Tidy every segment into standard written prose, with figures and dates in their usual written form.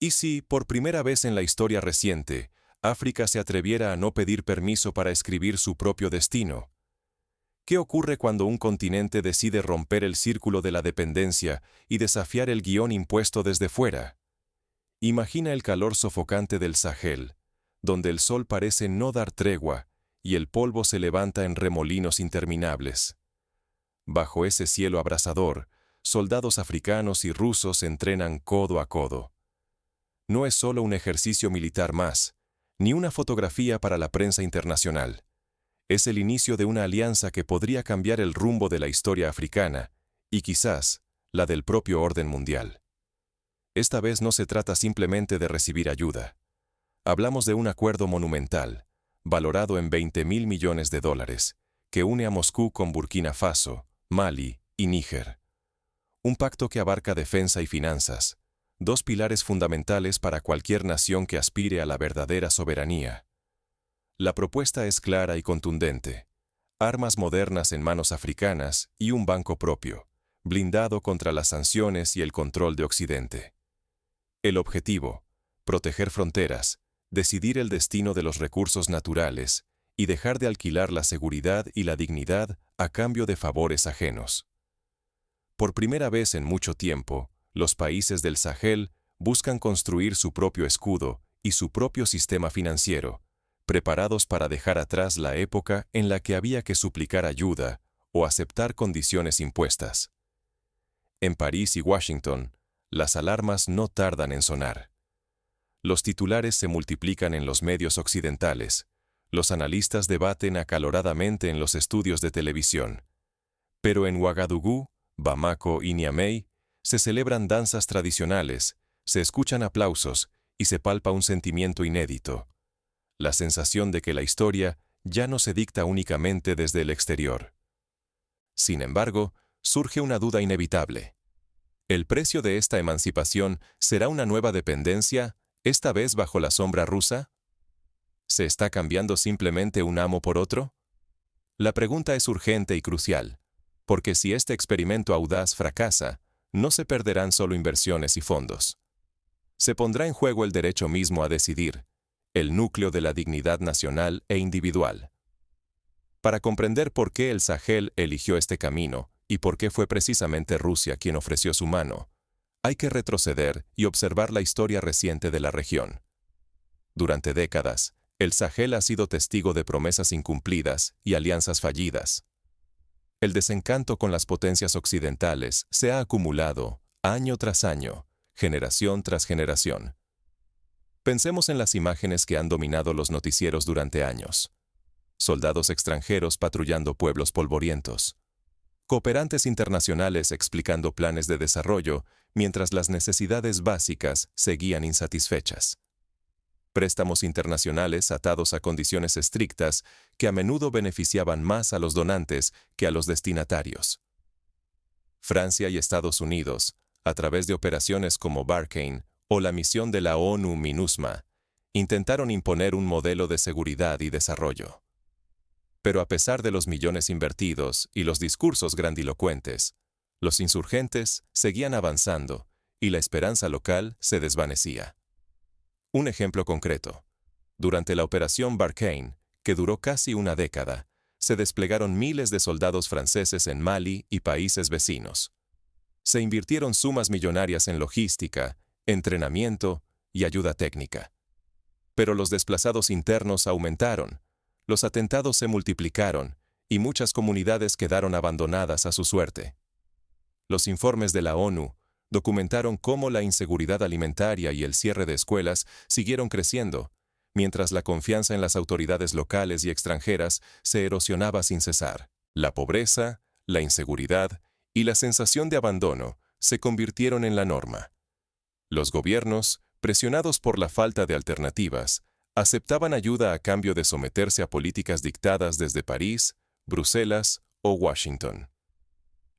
¿Y si, por primera vez en la historia reciente, África se atreviera a no pedir permiso para escribir su propio destino? ¿Qué ocurre cuando un continente decide romper el círculo de la dependencia y desafiar el guión impuesto desde fuera? Imagina el calor sofocante del Sahel, donde el sol parece no dar tregua y el polvo se levanta en remolinos interminables. Bajo ese cielo abrasador, soldados africanos y rusos se entrenan codo a codo. No es solo un ejercicio militar más, ni una fotografía para la prensa internacional. Es el inicio de una alianza que podría cambiar el rumbo de la historia africana y quizás la del propio orden mundial. Esta vez no se trata simplemente de recibir ayuda. Hablamos de un acuerdo monumental, valorado en $20.000 millones, que une a Moscú con Burkina Faso, Mali y Níger. Un pacto que abarca defensa y finanzas, dos pilares fundamentales para cualquier nación que aspire a la verdadera soberanía. La propuesta es clara y contundente: armas modernas en manos africanas y un banco propio, blindado contra las sanciones y el control de Occidente. El objetivo: proteger fronteras, decidir el destino de los recursos naturales y dejar de alquilar la seguridad y la dignidad a cambio de favores ajenos. Por primera vez en mucho tiempo, los países del Sahel buscan construir su propio escudo y su propio sistema financiero, preparados para dejar atrás la época en la que había que suplicar ayuda o aceptar condiciones impuestas. En París y Washington, las alarmas no tardan en sonar. Los titulares se multiplican en los medios occidentales, los analistas debaten acaloradamente en los estudios de televisión. Pero en Ouagadougou, Bamako y Niamey, se celebran danzas tradicionales, se escuchan aplausos y se palpa un sentimiento inédito: la sensación de que la historia ya no se dicta únicamente desde el exterior. Sin embargo, surge una duda inevitable. ¿El precio de esta emancipación será una nueva dependencia, esta vez bajo la sombra rusa? ¿Se está cambiando simplemente un amo por otro? La pregunta es urgente y crucial, porque si este experimento audaz fracasa, no se perderán solo inversiones y fondos. Se pondrá en juego el derecho mismo a decidir, el núcleo de la dignidad nacional e individual. Para comprender por qué el Sahel eligió este camino y por qué fue precisamente Rusia quien ofreció su mano, hay que retroceder y observar la historia reciente de la región. Durante décadas, el Sahel ha sido testigo de promesas incumplidas y alianzas fallidas. El desencanto con las potencias occidentales se ha acumulado, año tras año, generación tras generación. Pensemos en las imágenes que han dominado los noticieros durante años. Soldados extranjeros patrullando pueblos polvorientos. Cooperantes internacionales explicando planes de desarrollo mientras las necesidades básicas seguían insatisfechas. Préstamos internacionales atados a condiciones estrictas que a menudo beneficiaban más a los donantes que a los destinatarios. Francia y Estados Unidos, a través de operaciones como Barkhane o la misión de la ONU MINUSMA, intentaron imponer un modelo de seguridad y desarrollo. Pero a pesar de los millones invertidos y los discursos grandilocuentes, los insurgentes seguían avanzando y la esperanza local se desvanecía. Un ejemplo concreto: durante la operación Barkhane, que duró casi una década, se desplegaron miles de soldados franceses en Mali y países vecinos. Se invirtieron sumas millonarias en logística, entrenamiento y ayuda técnica. Pero los desplazados internos aumentaron, los atentados se multiplicaron y muchas comunidades quedaron abandonadas a su suerte. Los informes de la ONU documentaron cómo la inseguridad alimentaria y el cierre de escuelas siguieron creciendo, mientras la confianza en las autoridades locales y extranjeras se erosionaba sin cesar. La pobreza, la inseguridad y la sensación de abandono se convirtieron en la norma. Los gobiernos, presionados por la falta de alternativas, aceptaban ayuda a cambio de someterse a políticas dictadas desde París, Bruselas o Washington.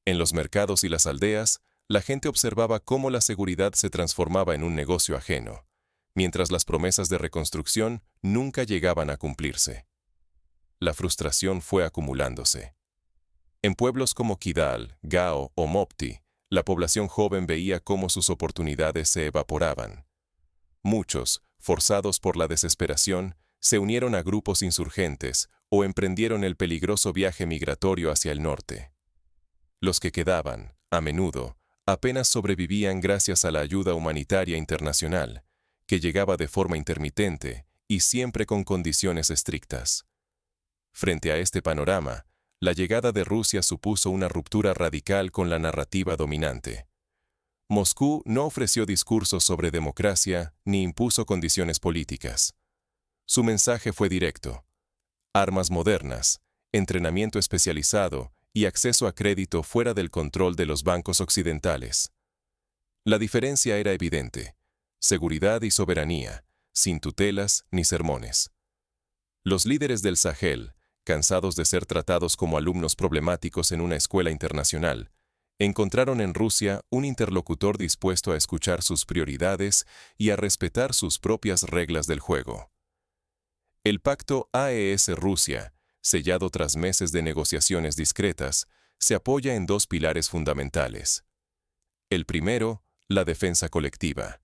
En los mercados y las aldeas, la gente observaba cómo la seguridad se transformaba en un negocio ajeno, mientras las promesas de reconstrucción nunca llegaban a cumplirse. La frustración fue acumulándose. En pueblos como Kidal, Gao o Mopti, la población joven veía cómo sus oportunidades se evaporaban. Muchos, forzados por la desesperación, se unieron a grupos insurgentes o emprendieron el peligroso viaje migratorio hacia el norte. Los que quedaban, a menudo, apenas sobrevivían gracias a la ayuda humanitaria internacional, que llegaba de forma intermitente y siempre con condiciones estrictas. Frente a este panorama, la llegada de Rusia supuso una ruptura radical con la narrativa dominante. Moscú no ofreció discursos sobre democracia ni impuso condiciones políticas. Su mensaje fue directo: armas modernas, entrenamiento especializado y acceso a crédito fuera del control de los bancos occidentales. La diferencia era evidente: seguridad y soberanía, sin tutelas ni sermones. Los líderes del Sahel, cansados de ser tratados como alumnos problemáticos en una escuela internacional, encontraron en Rusia un interlocutor dispuesto a escuchar sus prioridades y a respetar sus propias reglas del juego. El pacto AES-Rusia, sellado tras meses de negociaciones discretas, se apoya en dos pilares fundamentales. El primero, la defensa colectiva.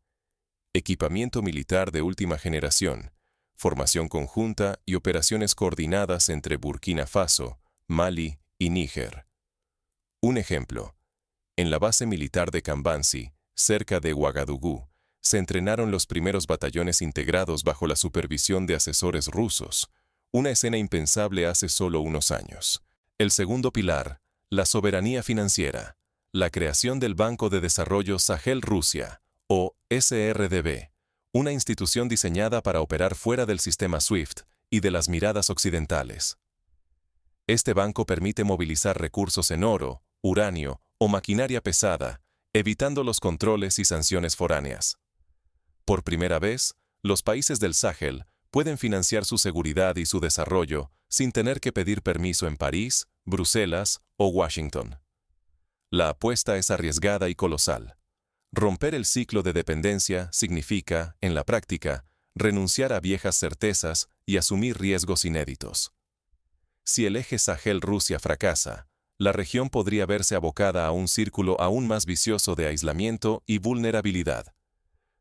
Equipamiento militar de última generación, formación conjunta y operaciones coordinadas entre Burkina Faso, Mali y Níger. Un ejemplo: en la base militar de Kambansi, cerca de Ouagadougou, se entrenaron los primeros batallones integrados bajo la supervisión de asesores rusos, una escena impensable hace solo unos años. El segundo pilar, la soberanía financiera, la creación del Banco de Desarrollo Sahel-Rusia, o SRDB, una institución diseñada para operar fuera del sistema SWIFT y de las miradas occidentales. Este banco permite movilizar recursos en oro, uranio o maquinaria pesada, evitando los controles y sanciones foráneas. Por primera vez, los países del Sahel pueden financiar su seguridad y su desarrollo sin tener que pedir permiso en París, Bruselas o Washington. La apuesta es arriesgada y colosal. Romper el ciclo de dependencia significa, en la práctica, renunciar a viejas certezas y asumir riesgos inéditos. Si el eje Sahel-Rusia fracasa, la región podría verse abocada a un círculo aún más vicioso de aislamiento y vulnerabilidad.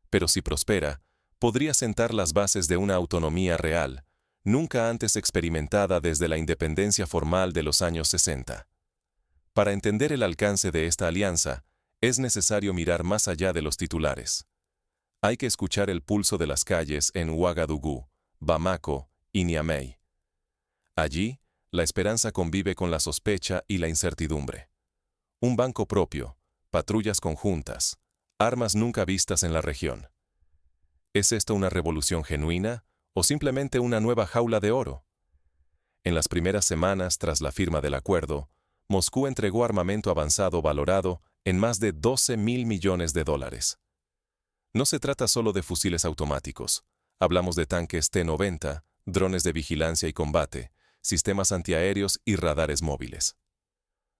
Pero si prospera, podría sentar las bases de una autonomía real, nunca antes experimentada desde la independencia formal de los años 60. Para entender el alcance de esta alianza, es necesario mirar más allá de los titulares. Hay que escuchar el pulso de las calles en Ouagadougou, Bamako y Niamey. Allí, la esperanza convive con la sospecha y la incertidumbre. Un banco propio, patrullas conjuntas, armas nunca vistas en la región. ¿Es esto una revolución genuina o simplemente una nueva jaula de oro? En las primeras semanas tras la firma del acuerdo, Moscú entregó armamento avanzado valorado en más de 12.000 millones de dólares. No se trata solo de fusiles automáticos. Hablamos de tanques T-90, drones de vigilancia y combate, sistemas antiaéreos y radares móviles.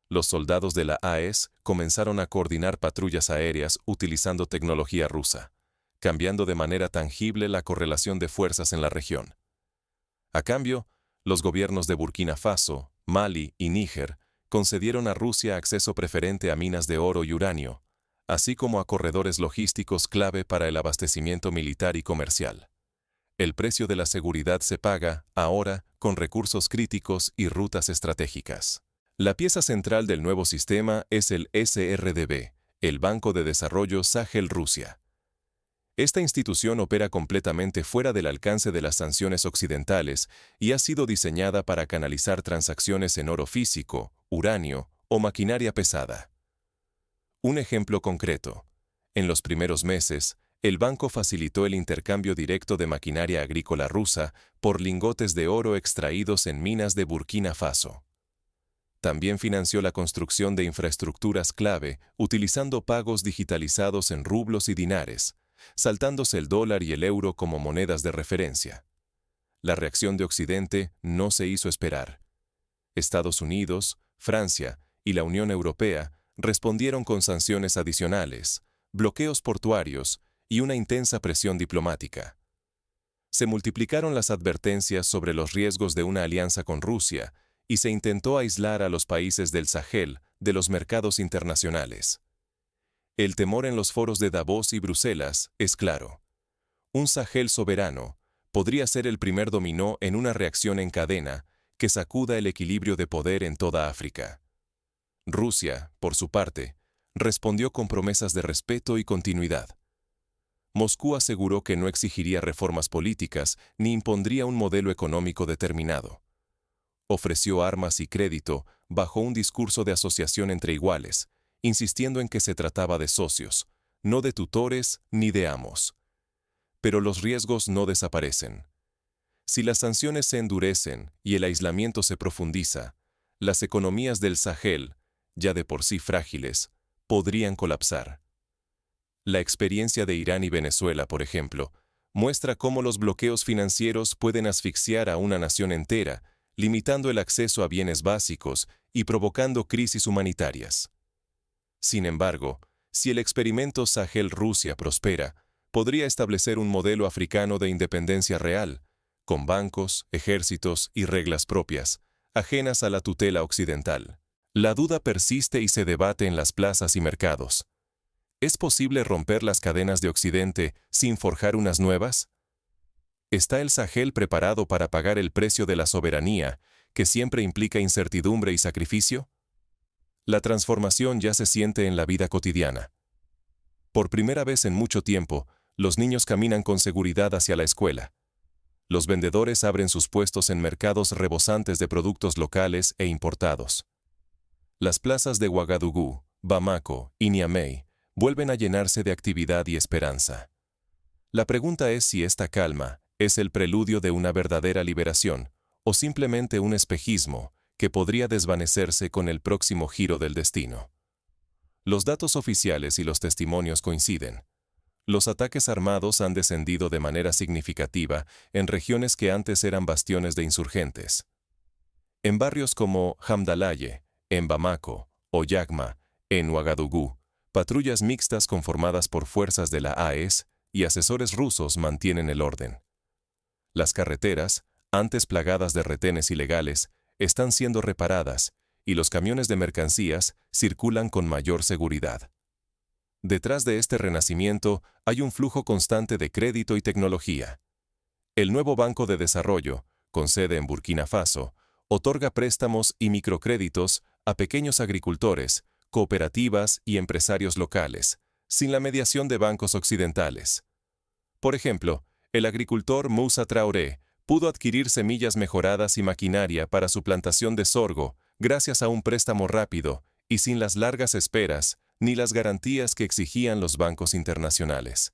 Los soldados de la AES comenzaron a coordinar patrullas aéreas utilizando tecnología rusa, cambiando de manera tangible la correlación de fuerzas en la región. A cambio, los gobiernos de Burkina Faso, Mali y Níger concedieron a Rusia acceso preferente a minas de oro y uranio, así como a corredores logísticos clave para el abastecimiento militar y comercial. El precio de la seguridad se paga, ahora, con recursos críticos y rutas estratégicas. La pieza central del nuevo sistema es el SRDB, el Banco de Desarrollo Sahel-Rusia. Esta institución opera completamente fuera del alcance de las sanciones occidentales y ha sido diseñada para canalizar transacciones en oro físico, uranio o maquinaria pesada. Un ejemplo concreto. En los primeros meses, el banco facilitó el intercambio directo de maquinaria agrícola rusa por lingotes de oro extraídos en minas de Burkina Faso. También financió la construcción de infraestructuras clave utilizando pagos digitalizados en rublos y dinares, saltándose el dólar y el euro como monedas de referencia. La reacción de Occidente no se hizo esperar. Estados Unidos, Francia y la Unión Europea respondieron con sanciones adicionales, bloqueos portuarios y una intensa presión diplomática. Se multiplicaron las advertencias sobre los riesgos de una alianza con Rusia y se intentó aislar a los países del Sahel de los mercados internacionales. El temor en los foros de Davos y Bruselas es claro. Un Sahel soberano podría ser el primer dominó en una reacción en cadena que sacuda el equilibrio de poder en toda África. Rusia, por su parte, respondió con promesas de respeto y continuidad. Moscú aseguró que no exigiría reformas políticas ni impondría un modelo económico determinado. Ofreció armas y crédito bajo un discurso de asociación entre iguales, insistiendo en que se trataba de socios, no de tutores ni de amos. Pero los riesgos no desaparecen. Si las sanciones se endurecen y el aislamiento se profundiza, las economías del Sahel, ya de por sí frágiles, podrían colapsar. La experiencia de Irán y Venezuela, por ejemplo, muestra cómo los bloqueos financieros pueden asfixiar a una nación entera, limitando el acceso a bienes básicos y provocando crisis humanitarias. Sin embargo, si el experimento Sahel-Rusia prospera, podría establecer un modelo africano de independencia real, con bancos, ejércitos y reglas propias, ajenas a la tutela occidental. La duda persiste y se debate en las plazas y mercados. ¿Es posible romper las cadenas de Occidente sin forjar unas nuevas? ¿Está el Sahel preparado para pagar el precio de la soberanía, que siempre implica incertidumbre y sacrificio? La transformación ya se siente en la vida cotidiana. Por primera vez en mucho tiempo, los niños caminan con seguridad hacia la escuela. Los vendedores abren sus puestos en mercados rebosantes de productos locales e importados. Las plazas de Ouagadougou, Bamako y Niamey vuelven a llenarse de actividad y esperanza. La pregunta es si esta calma es el preludio de una verdadera liberación o simplemente un espejismo que podría desvanecerse con el próximo giro del destino. Los datos oficiales y los testimonios coinciden. Los ataques armados han descendido de manera significativa en regiones que antes eran bastiones de insurgentes. En barrios como Hamdalaye, en Bamako, o Yagma, en Ouagadougou, patrullas mixtas conformadas por fuerzas de la AES y asesores rusos mantienen el orden. Las carreteras, antes plagadas de retenes ilegales, están siendo reparadas y los camiones de mercancías circulan con mayor seguridad. Detrás de este renacimiento hay un flujo constante de crédito y tecnología. El nuevo Banco de Desarrollo, con sede en Burkina Faso, otorga préstamos y microcréditos a pequeños agricultores, cooperativas y empresarios locales, sin la mediación de bancos occidentales. Por ejemplo, el agricultor Moussa Traoré pudo adquirir semillas mejoradas y maquinaria para su plantación de sorgo gracias a un préstamo rápido y sin las largas esperas ni las garantías que exigían los bancos internacionales.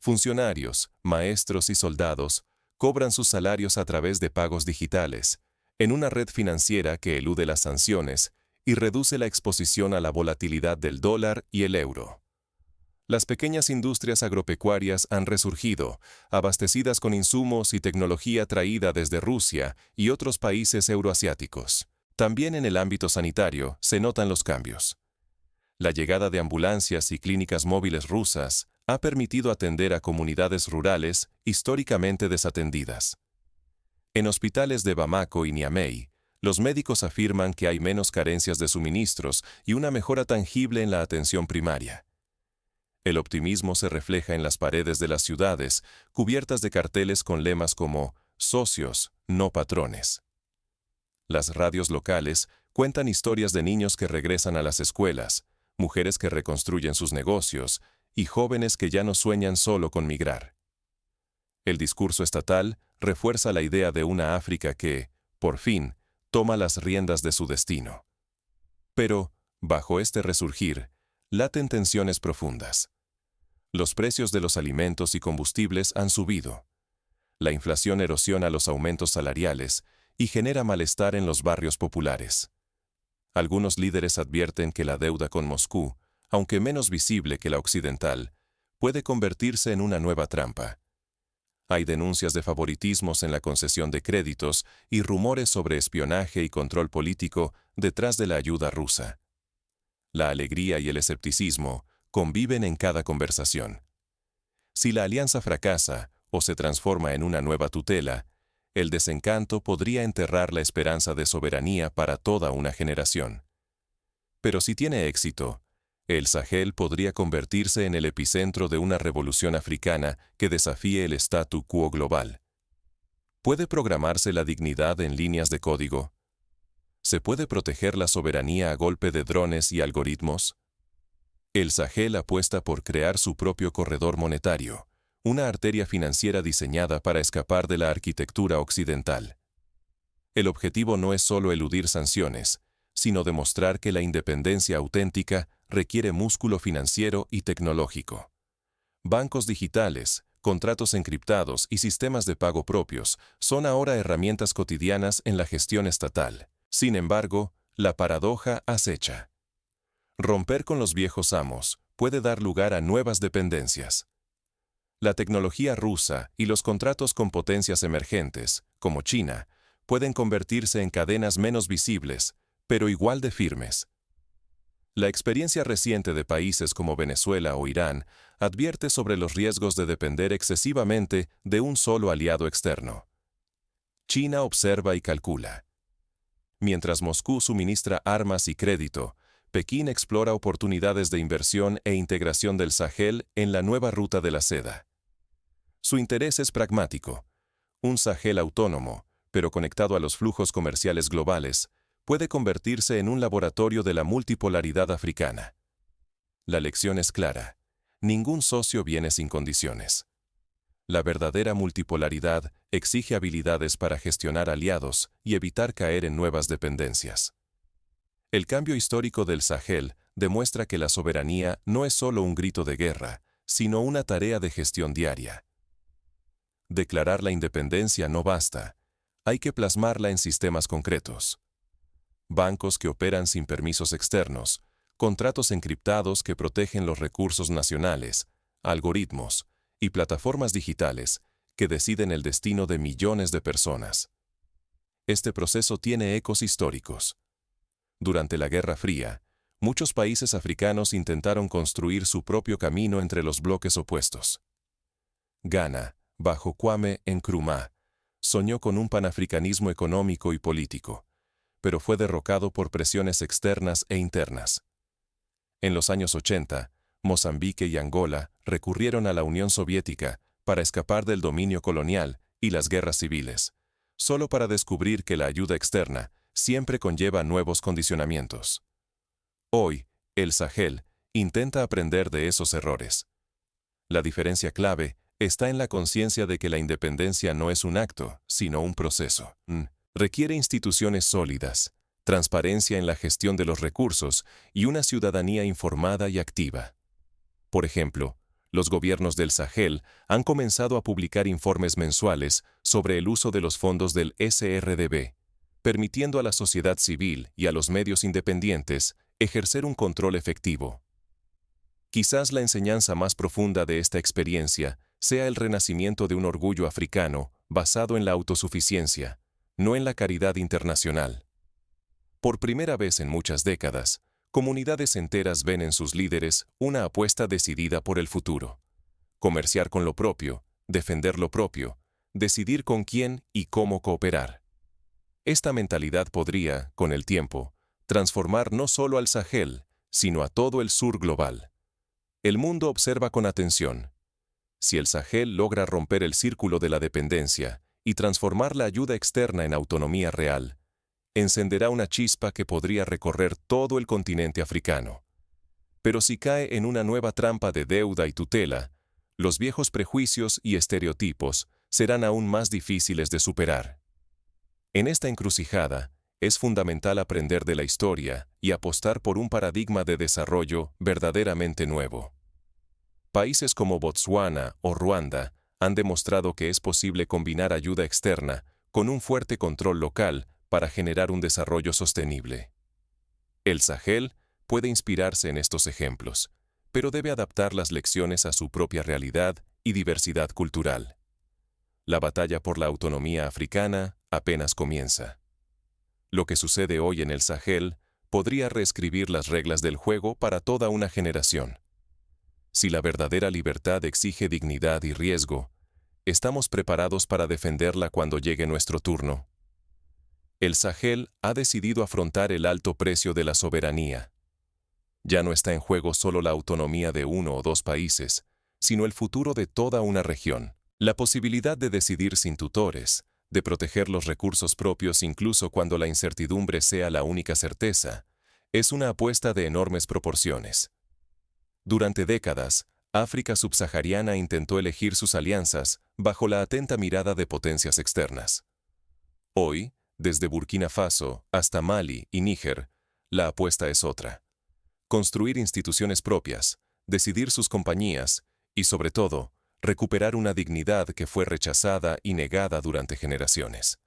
Funcionarios, maestros y soldados cobran sus salarios a través de pagos digitales, en una red financiera que elude las sanciones y reduce la exposición a la volatilidad del dólar y el euro. Las pequeñas industrias agropecuarias han resurgido, abastecidas con insumos y tecnología traída desde Rusia y otros países euroasiáticos. También en el ámbito sanitario se notan los cambios. La llegada de ambulancias y clínicas móviles rusas ha permitido atender a comunidades rurales históricamente desatendidas. En hospitales de Bamako y Niamey, los médicos afirman que hay menos carencias de suministros y una mejora tangible en la atención primaria. El optimismo se refleja en las paredes de las ciudades, cubiertas de carteles con lemas como «Socios, no patrones». Las radios locales cuentan historias de niños que regresan a las escuelas, mujeres que reconstruyen sus negocios y jóvenes que ya no sueñan solo con migrar. El discurso estatal refuerza la idea de una África que, por fin, toma las riendas de su destino. Pero, bajo este resurgir, laten tensiones profundas. Los precios de los alimentos y combustibles han subido. La inflación erosiona los aumentos salariales y genera malestar en los barrios populares. Algunos líderes advierten que la deuda con Moscú, aunque menos visible que la occidental, puede convertirse en una nueva trampa. Hay denuncias de favoritismos en la concesión de créditos y rumores sobre espionaje y control político detrás de la ayuda rusa. La alegría y el escepticismo conviven en cada conversación. Si la alianza fracasa o se transforma en una nueva tutela, el desencanto podría enterrar la esperanza de soberanía para toda una generación. Pero si tiene éxito, El Sahel podría convertirse en el epicentro de una revolución africana que desafíe el statu quo global. ¿Puede programarse la dignidad en líneas de código? ¿Se puede proteger la soberanía a golpe de drones y algoritmos? El Sahel apuesta por crear su propio corredor monetario, una arteria financiera diseñada para escapar de la arquitectura occidental. El objetivo no es solo eludir sanciones, sino demostrar que la independencia auténtica requiere músculo financiero y tecnológico. Bancos digitales, contratos encriptados y sistemas de pago propios son ahora herramientas cotidianas en la gestión estatal. Sin embargo, la paradoja acecha. Romper con los viejos amos puede dar lugar a nuevas dependencias. La tecnología rusa y los contratos con potencias emergentes, como China, pueden convertirse en cadenas menos visibles, pero igual de firmes. La experiencia reciente de países como Venezuela o Irán advierte sobre los riesgos de depender excesivamente de un solo aliado externo. China observa y calcula. Mientras Moscú suministra armas y crédito, Pekín explora oportunidades de inversión e integración del Sahel en la nueva ruta de la seda. Su interés es pragmático. Un Sahel autónomo, pero conectado a los flujos comerciales globales, puede convertirse en un laboratorio de la multipolaridad africana. La lección es clara. Ningún socio viene sin condiciones. La verdadera multipolaridad exige habilidades para gestionar aliados y evitar caer en nuevas dependencias. El cambio histórico del Sahel demuestra que la soberanía no es solo un grito de guerra, sino una tarea de gestión diaria. Declarar la independencia no basta. Hay que plasmarla en sistemas concretos. Bancos que operan sin permisos externos, contratos encriptados que protegen los recursos nacionales, algoritmos y plataformas digitales que deciden el destino de millones de personas. Este proceso tiene ecos históricos. Durante la Guerra Fría, muchos países africanos intentaron construir su propio camino entre los bloques opuestos. Ghana, bajo Kwame Nkrumah, soñó con un panafricanismo económico y político, pero fue derrocado por presiones externas e internas. En los años 80, Mozambique y Angola recurrieron a la Unión Soviética para escapar del dominio colonial y las guerras civiles, solo para descubrir que la ayuda externa siempre conlleva nuevos condicionamientos. Hoy, el Sahel intenta aprender de esos errores. La diferencia clave está en la conciencia de que la independencia no es un acto, sino un proceso. Requiere instituciones sólidas, transparencia en la gestión de los recursos y una ciudadanía informada y activa. Por ejemplo, los gobiernos del Sahel han comenzado a publicar informes mensuales sobre el uso de los fondos del SRDB, permitiendo a la sociedad civil y a los medios independientes ejercer un control efectivo. Quizás la enseñanza más profunda de esta experiencia sea el renacimiento de un orgullo africano basado en la autosuficiencia, no en la caridad internacional. Por primera vez en muchas décadas, comunidades enteras ven en sus líderes una apuesta decidida por el futuro. Comerciar con lo propio, defender lo propio, decidir con quién y cómo cooperar. Esta mentalidad podría, con el tiempo, transformar no solo al Sahel, sino a todo el sur global. El mundo observa con atención. Si el Sahel logra romper el círculo de la dependencia y transformar la ayuda externa en autonomía real, encenderá una chispa que podría recorrer todo el continente africano. Pero si cae en una nueva trampa de deuda y tutela, los viejos prejuicios y estereotipos serán aún más difíciles de superar. En esta encrucijada, es fundamental aprender de la historia y apostar por un paradigma de desarrollo verdaderamente nuevo. Países como Botsuana o Ruanda han demostrado que es posible combinar ayuda externa con un fuerte control local para generar un desarrollo sostenible. El Sahel puede inspirarse en estos ejemplos, pero debe adaptar las lecciones a su propia realidad y diversidad cultural. La batalla por la autonomía africana apenas comienza. Lo que sucede hoy en el Sahel podría reescribir las reglas del juego para toda una generación. Si la verdadera libertad exige dignidad y riesgo, ¿estamos preparados para defenderla cuando llegue nuestro turno? El Sahel ha decidido afrontar el alto precio de la soberanía. Ya no está en juego solo la autonomía de uno o dos países, sino el futuro de toda una región. La posibilidad de decidir sin tutores, de proteger los recursos propios incluso cuando la incertidumbre sea la única certeza, es una apuesta de enormes proporciones. Durante décadas, África subsahariana intentó elegir sus alianzas bajo la atenta mirada de potencias externas. Hoy, desde Burkina Faso hasta Mali y Níger, la apuesta es otra. Construir instituciones propias, decidir sus compañías y, sobre todo, recuperar una dignidad que fue rechazada y negada durante generaciones.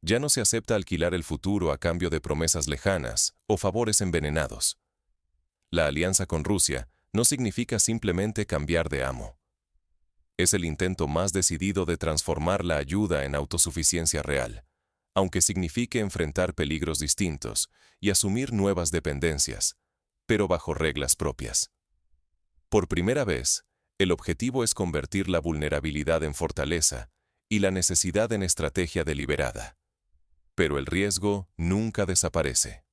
Ya no se acepta alquilar el futuro a cambio de promesas lejanas o favores envenenados. La alianza con Rusia no significa simplemente cambiar de amo. Es el intento más decidido de transformar la ayuda en autosuficiencia real, aunque signifique enfrentar peligros distintos y asumir nuevas dependencias, pero bajo reglas propias. Por primera vez, el objetivo es convertir la vulnerabilidad en fortaleza y la necesidad en estrategia deliberada. Pero el riesgo nunca desaparece.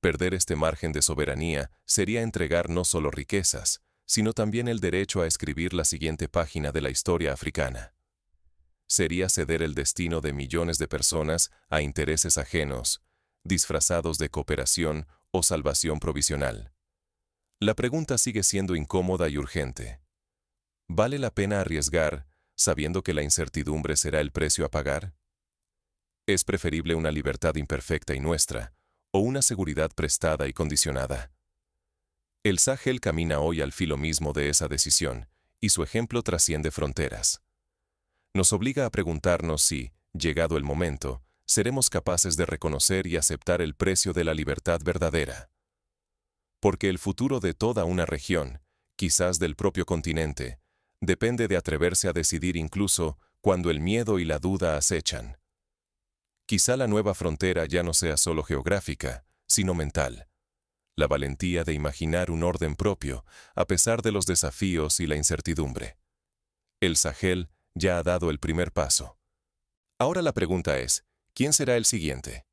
Perder este margen de soberanía sería entregar no solo riquezas, sino también el derecho a escribir la siguiente página de la historia africana. Sería ceder el destino de millones de personas a intereses ajenos, disfrazados de cooperación o salvación provisional. La pregunta sigue siendo incómoda y urgente. ¿Vale la pena arriesgar, sabiendo que la incertidumbre será el precio a pagar? ¿Es preferible una libertad imperfecta y nuestra, o una seguridad prestada y condicionada? El Sahel camina hoy al filo mismo de esa decisión, y su ejemplo trasciende fronteras. Nos obliga a preguntarnos si, llegado el momento, seremos capaces de reconocer y aceptar el precio de la libertad verdadera. Porque el futuro de toda una región, quizás del propio continente, depende de atreverse a decidir incluso cuando el miedo y la duda acechan. Quizá la nueva frontera ya no sea solo geográfica, sino mental. La valentía de imaginar un orden propio, a pesar de los desafíos y la incertidumbre. El Sahel ya ha dado el primer paso. Ahora la pregunta es, ¿quién será el siguiente?